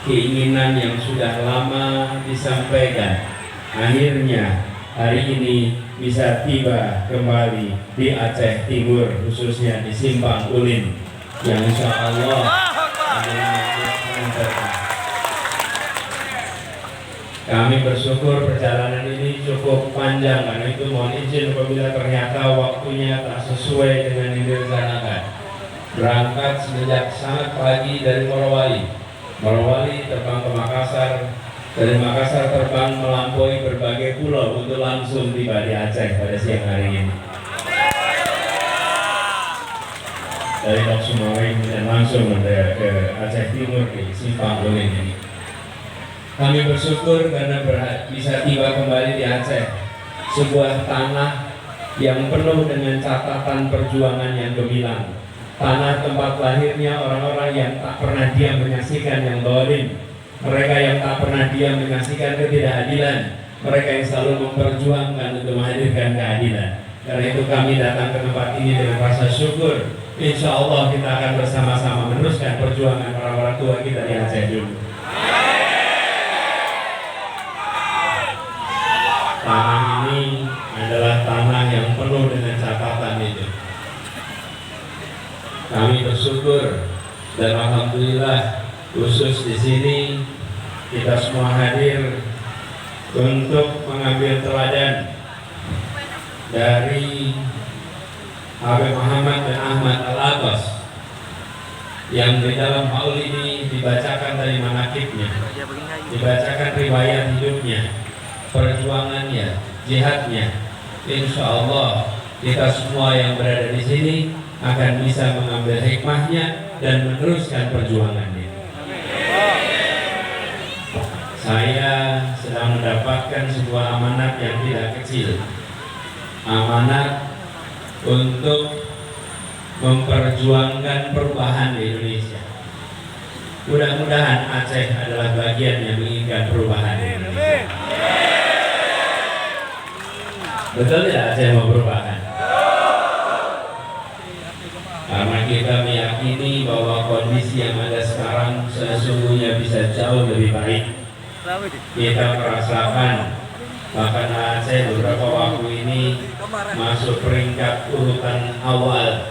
keinginan yang sudah lama disampaikan akhirnya hari ini bisa tiba kembali di Aceh Timur, khususnya di Simpang Ulin, yang insya Allah kami bersyukur perjalanan ini cukup panjang. Karena itu mohon izin apabila ternyata waktunya tak sesuai dengan yang direncanakan. Berangkat sejak sangat pagi dari Morowali terbang ke Makassar, dari Makassar terbang melampaui berbagai pulau untuk langsung tiba di Aceh pada siang hari ini. Dari Lok Sumawe dan langsung ke Aceh Timur di Simpang Ulin ini. Kami bersyukur karena bisa tiba kembali di Aceh, sebuah tanah yang penuh dengan catatan perjuangan yang gemilang. Tanah tempat lahirnya orang-orang yang tak pernah diam menyaksikan yang zalim, mereka yang tak pernah diam menyaksikan ketidakadilan, mereka yang selalu memperjuangkan untuk menghadirkan keadilan. Karena itu kami datang ke tempat ini dengan rasa syukur. Insya Allah kita akan bersama-sama meneruskan perjuangan orang-orang tua kita di Aceh dulu. Tanah ini adalah tanah yang penuh dengan catatan itu. Kami bersyukur dan alhamdulillah khusus di sini kita semua hadir untuk mengambil teladan dari Habib Muhammad bin Ahmad Al-Abbas yang di dalam haul ini dibacakan dari manaqibnya, dibacakan riwayat hidupnya, perjuangannya, jihadnya. Insya Allah kita semua yang berada di sini akan bisa mengambil hikmahnya dan meneruskan perjuangannya. Saya sedang mendapatkan sebuah amanat yang tidak kecil, amanat untuk memperjuangkan perubahan di Indonesia. Mudah-mudahan Aceh adalah bagian yang menginginkan perubahan di Indonesia. Betul tidak Aceh mau perubahan? Karena kita meyakini bahwa kondisi yang ada sekarang sesungguhnya bisa jauh lebih baik. Kita merasakan bahkan Aceh beberapa waktu ini masuk peringkat urutan awal